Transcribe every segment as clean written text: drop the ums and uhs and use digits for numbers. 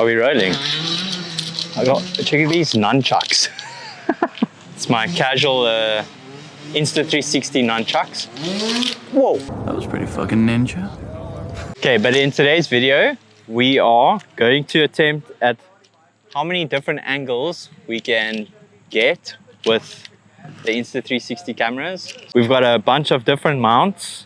Are we rolling? Check these nunchucks. It's my casual Insta360 nunchucks. Whoa! That was pretty fucking ninja. Okay, but in today's video, we are going to attempt at how many different angles we can get with the Insta360 cameras. We've got a bunch of different mounts,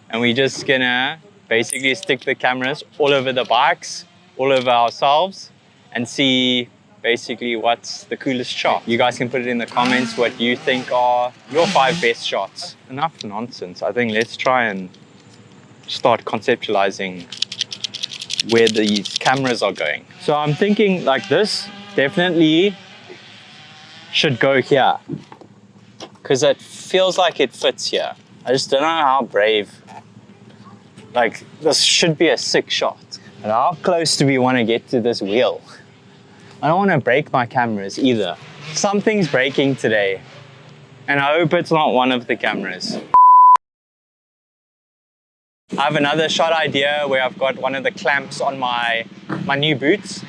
and we're just gonna basically stick the cameras all over the bikes, all over ourselves, and see basically what's the coolest shot. You guys can put it in the comments what you think are your 5 best shots. Enough nonsense. I think let's try and start conceptualizing where these cameras are going. So I'm thinking like this definitely should go here, because it feels like it fits here. I just don't know how brave. Like, this should be a sick shot. And how close do we want to get to this wheel? I don't want to break my cameras either. Something's breaking today, and I hope it's not one of the cameras. I have another shot idea where I've got one of the clamps on my new boots,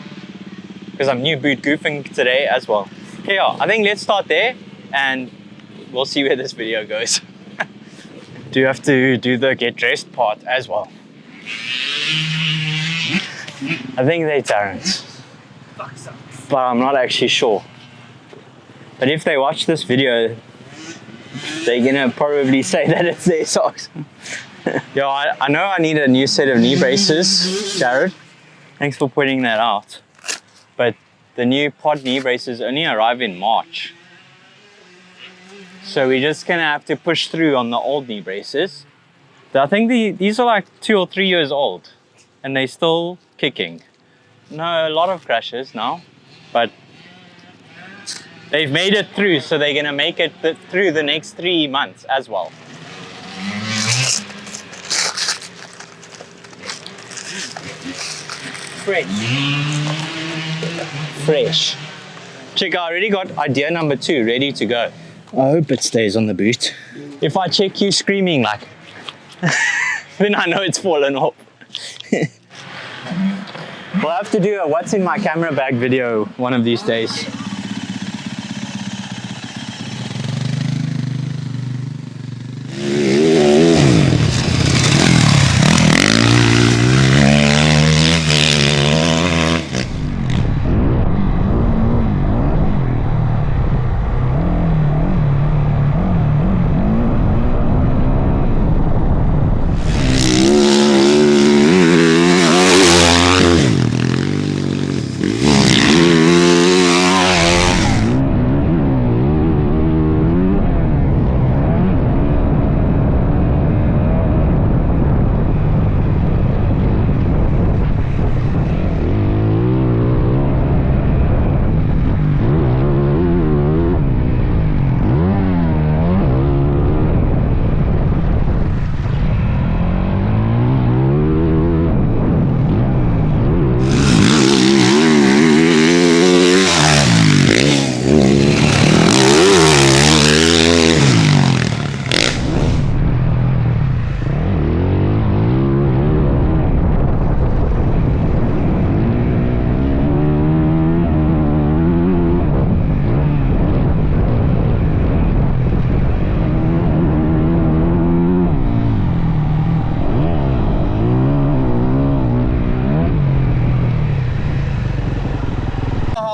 because I'm new boot goofing today as well. Okay, yeah, I think let's start there and we'll see where this video goes. Do you have to do the get dressed part as well? I think they're Terrence, but I'm not actually sure. But if they watch this video, they're gonna probably say that it's their socks. Yo, I know I need a new set of knee braces, Jared. Thanks for pointing that out. But the new pod knee braces only arrive in March. So we're just gonna have to push through on the old knee braces. I think these are like 2 or 3 years old and they're still kicking. No, a lot of crashes now, but they've made it through, so they're gonna make it through the next 3 months as well. Fresh. Check, I already got idea number 2 ready to go. I hope it stays on the boot. If I check you screaming like, then I know it's fallen off. We'll have to do a what's in my camera bag video one of these days.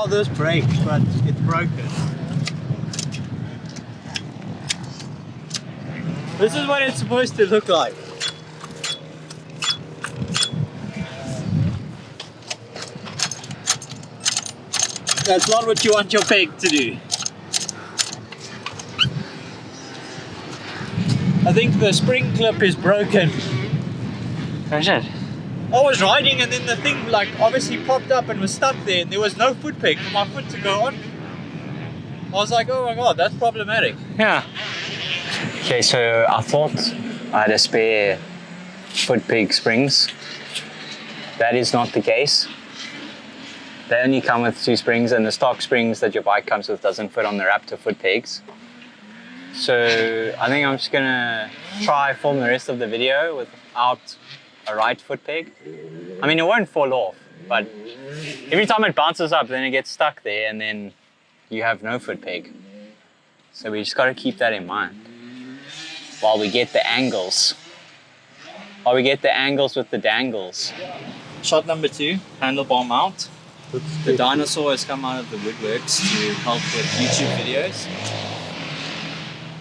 This brakes, but it's broken. This is what it's supposed to look like. That's not what you want your peg to do. I think the spring clip is broken. Where's it? I was riding and then the thing like obviously popped up and was stuck there, and there was no foot peg for my foot to go on. I was like, oh my god, that's problematic. Yeah. Okay, so I thought I had a spare foot peg springs. That is not the case. They only come with 2 springs, and the stock springs that your bike comes with doesn't fit on the Raptor foot pegs. So I think I'm just gonna try film the rest of the video without a right foot peg. I mean, it won't fall off, But every time it bounces up, then it gets stuck there, and then you have no foot peg. So we just got to keep that in mind while we get the angles. While we get the angles with the dangles. Shot number 2, handlebar mount. The dinosaur has come out of the woodworks to help with YouTube videos.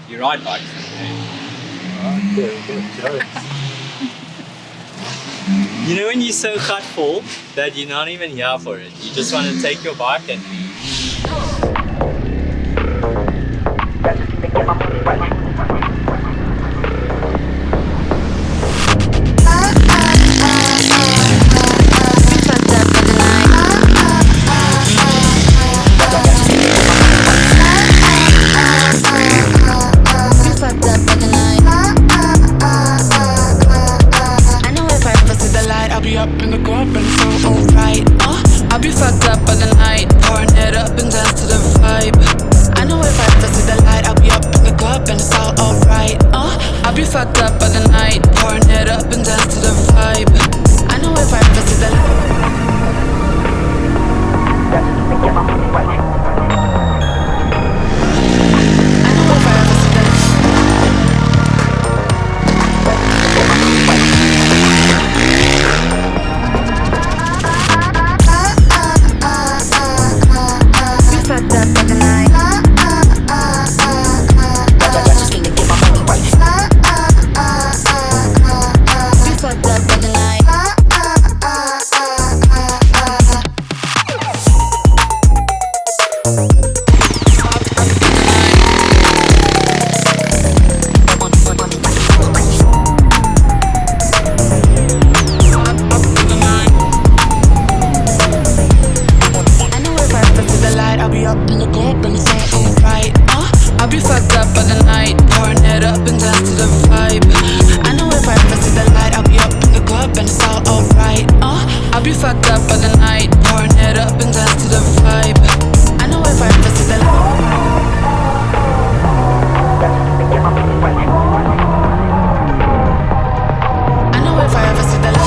You ride bikes, You know when you're so cut full that you're not even here for it. You just want to take your bike and fucked up by the night, pouring it up and dance to the vibe. I know if I ever see the light. I know if I ever see the light. We fucked up by the night. Just need to get my money right. Fucked up for the night. I know if I ever see the light, I'll be up in the club and it's all alright. I'll be fucked up by the night, pouring it up and dance to the vibe. I know if I ever see the light, I'll be up in the club and it's all alright. I'll be fucked up by the night, pouring it up and dance to the vibe. I know if I ever see the light. I know if I ever see the light.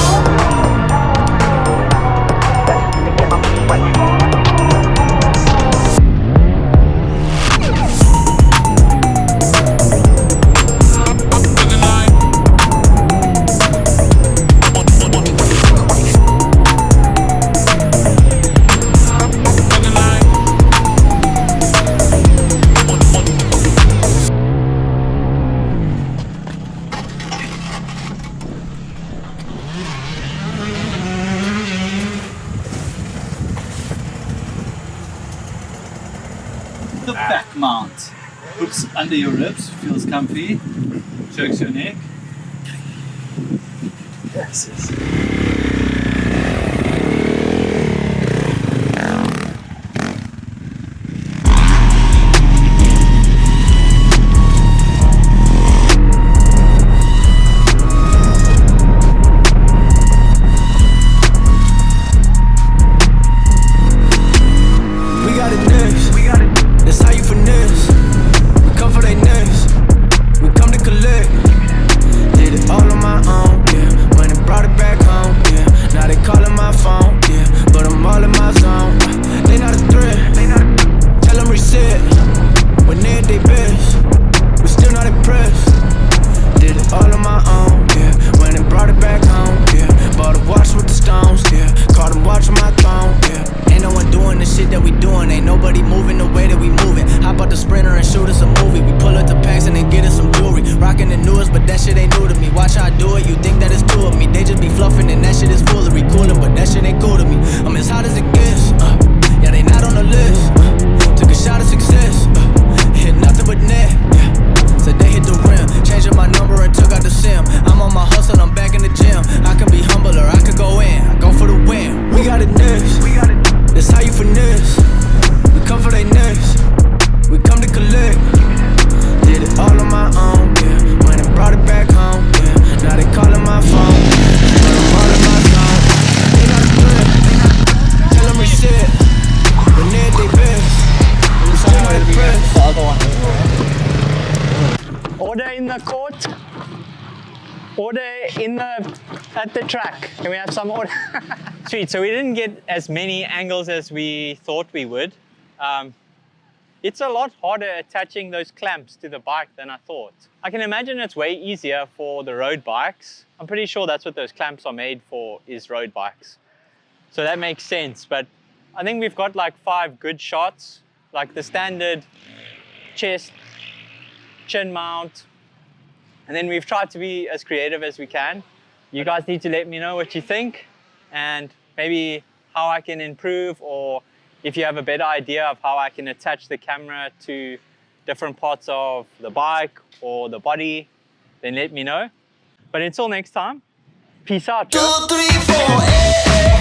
The back mount. Hooks under your ribs, feels comfy, chokes your neck. Yes, We got it next. That's how you finesse. We come for they next. We come to collect. Did it all on my own, yeah. Went and brought it back home, yeah. Now they calling my phone, yeah. But I'm all in my zone. They not a threat. Tell them reset. When they at they best, we still not impressed. Did it all on my own, yeah. Went and brought it back home, yeah. Bought a watch with the stones, yeah. Caught them watching my throne, yeah. Ain't no one doing the shit that we doing. Ain't nobody moving the way that we moving. Hop out the Sprinter and shoot us a movie. We pull up the packs and then get us some jewelry. Rocking the newest, but that shit ain't new to me. Watch how I do it, you think that it's two of me. They just be fluffing and that shit is foolery. Coolin', but that shit ain't cool to me. I'm as hot as it gets, yeah, they not on the list. Took a shot of success, hit nothing but net, yeah. So they hit the rim, changed up my number and took out the sim. I'm on my hustle, I'm back in the gym. I can be humble or I could go in. I go for the win. We got it next. That's how you finesse. We come for they next. We come to collect. Did it all on my own, yeah. Went and brought it back home, yeah. Now they calling my phone, but I'm all in my zone. They not a threat. Tell them reset. When they at they best. Order at the track. Can we have some order? Sweet, so we didn't get as many angles as we thought we would. It's a lot harder attaching those clamps to the bike than I thought. I can imagine it's way easier for the road bikes. I'm pretty sure that's what those clamps are made for, is road bikes. So that makes sense, but I think we've got like 5 good shots, like the standard chest, chin mount, and then we've tried to be as creative as we can. You guys need to let me know what you think and maybe how I can improve, or if you have a better idea of how I can attach the camera to different parts of the bike or the body, then let me know. But until next time, peace out. 2, 3, 4,